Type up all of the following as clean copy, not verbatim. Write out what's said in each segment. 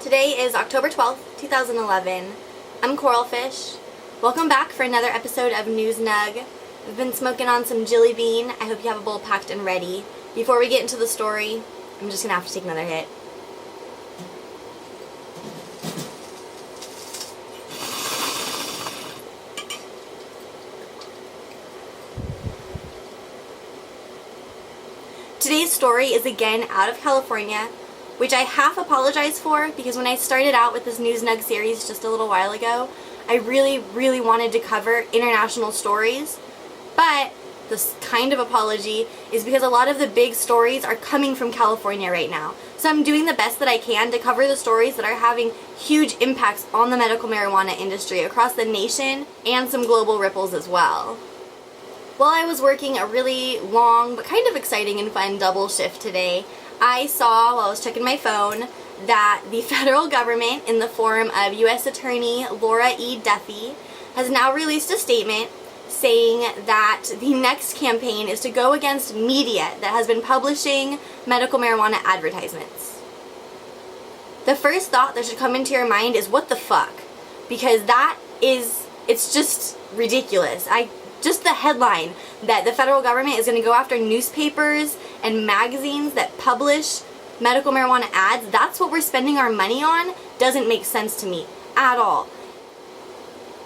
Today is October 12th, 2011. I'm Coralfish. Welcome back for another episode of NUG. We've been smoking on some Jilly Bean. I hope you have a bowl packed and ready. Before we get into the story, I'm just going to have to take another hit. Today's story is again out of California, which I half apologize for because when I started out with this NUG series just a little while ago, I really wanted to cover international stories, but this kind of apology is because a lot of the big stories are coming from California right now. So I'm doing the best that I can to cover the stories that are having huge impacts on the medical marijuana industry across the nation and some global ripples as well. While I was working a really long but kind of exciting and fun double shift today, I saw, while I was checking my phone, that the federal government, in the form of U.S. Attorney Laura E. Duffy, has now released a statement saying that the next campaign is to go against media that has been publishing medical marijuana advertisements. The first thought that should come into your mind is, what the fuck? Because it's just ridiculous. Just the headline that the federal government is going to go after newspapers and magazines that publish medical marijuana ads, that's what we're spending our money on, doesn't make sense to me at all.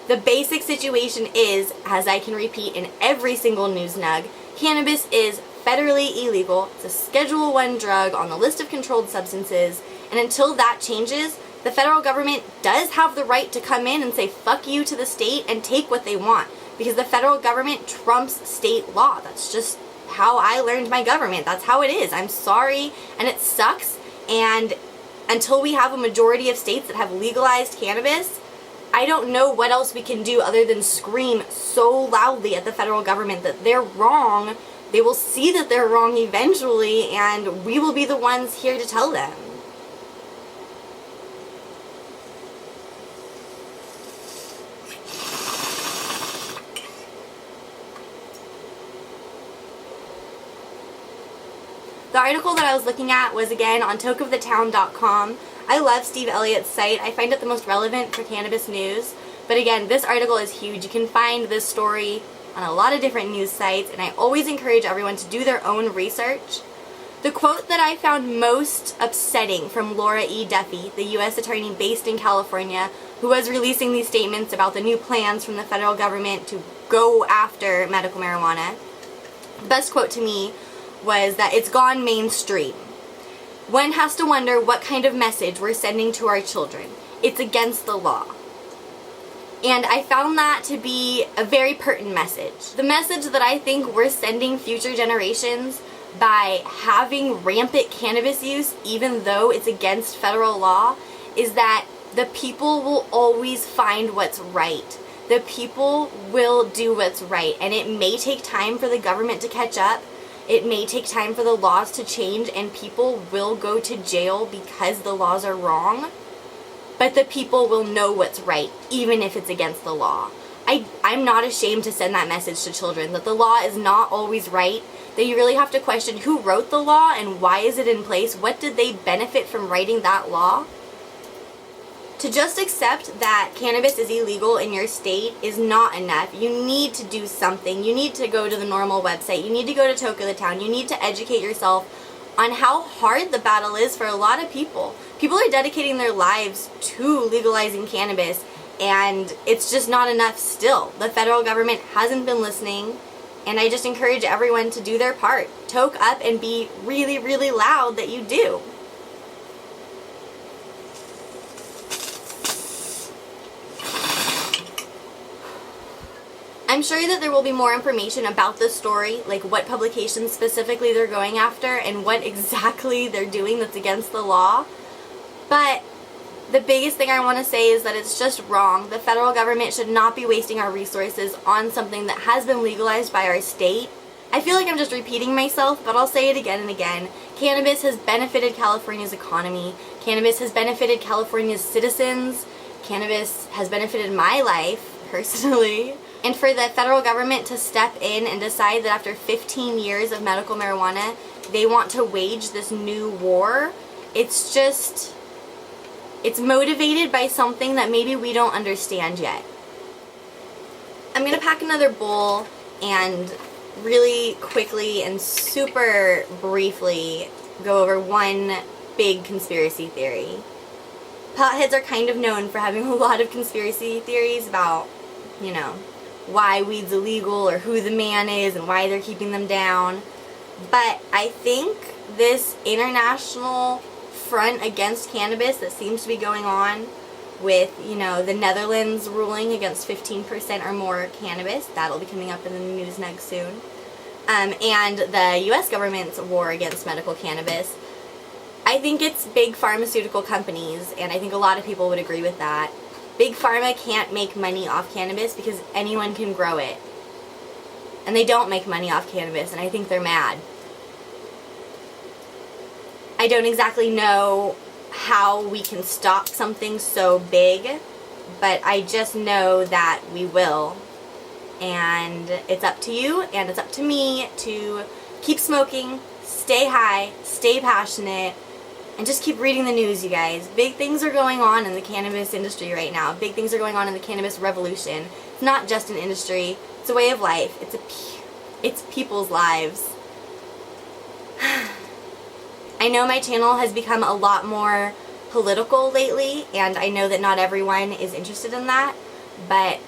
The basic situation is, as I can repeat in every single NUG, cannabis is federally illegal. It's a Schedule I drug on the list of controlled substances, and until that changes, the federal government does have the right to come in and say fuck you to the state and take what they want. Because the federal government trumps state law. That's just how I learned my government. That's how it is. I'm sorry, and it sucks. And until we have a majority of states that have legalized cannabis, I don't know what else we can do other than scream so loudly at the federal government that they're wrong. They will see that they're wrong eventually, and we will be the ones here to tell them. The article that I was looking at was again on tokeofthetown.com. I love Steve Elliott's site. I find it the most relevant for cannabis news. But again, this article is huge. You can find this story on a lot of different news sites, and I always encourage everyone to do their own research. The quote that I found most upsetting from Laura E. Duffy, the U.S. attorney based in California, who was releasing these statements about the new plans from the federal government to go after medical marijuana, the best quote to me was that it's gone mainstream. One has to wonder what kind of message we're sending to our children. It's against the law. And I found that to be a very pertinent message. The message that I think we're sending future generations by having rampant cannabis use, even though it's against federal law, is that the people will always find what's right. The people will do what's right. And it may take time for the government to catch up. It may take time for the laws to change, and people will go to jail because the laws are wrong, but the people will know what's right, even if it's against the law. I'm not ashamed to send that message to children, that the law is not always right, that you really have to question who wrote the law and why is it in place, what did they benefit from writing that law. To just accept that cannabis is illegal in your state is not enough. You need to do something. You need to go to the NORML website. You need to go to Toke Up. You need to educate yourself on how hard the battle is for a lot of people. People are dedicating their lives to legalizing cannabis, and it's just not enough still. The federal government hasn't been listening, and I just encourage everyone to do their part. Toke up and be really loud that you do. I'm sure that there will be more information about this story, like what publications specifically they're going after and what exactly they're doing that's against the law. But the biggest thing I want to say is that it's just wrong. The federal government should not be wasting our resources on something that has been legalized by our state. I feel like I'm just repeating myself, but I'll say it again and again. Cannabis has benefited California's economy. Cannabis has benefited California's citizens. Cannabis has benefited my life, personally. And for the federal government to step in and decide that after 15 years of medical marijuana, they want to wage this new war, it's just, It's motivated by something that maybe we don't understand yet. I'm gonna pack another bowl and really quickly and super briefly go over one big conspiracy theory. Potheads are kind of known for having a lot of conspiracy theories about, you know, why weed's illegal or who the man is and why they're keeping them down. But I think this international front against cannabis that seems to be going on with, you know, the Netherlands ruling against 15% or more cannabis, that'll be coming up in the news NUG soon, and the US government's war against medical cannabis, I think it's big pharmaceutical companies, and I think a lot of people would agree with that. Big pharma can't make money off cannabis because anyone can grow it. And they don't make money off cannabis, and I think they're mad. I don't exactly know how we can stop something so big, but I just know that we will. And it's up to you, and it's up to me to keep smoking, stay high, stay passionate, and just keep reading the news, you guys. Big things are going on in the cannabis industry right now. Big things are going on in the cannabis revolution. It's not just an industry, it's a way of life. It's people's lives. I know my channel has become a lot more political lately, and I know that not everyone is interested in that, but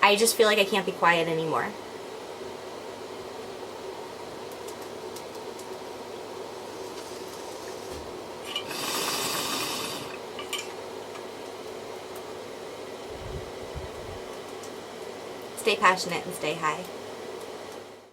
I just feel like I can't be quiet anymore. Stay passionate and stay high.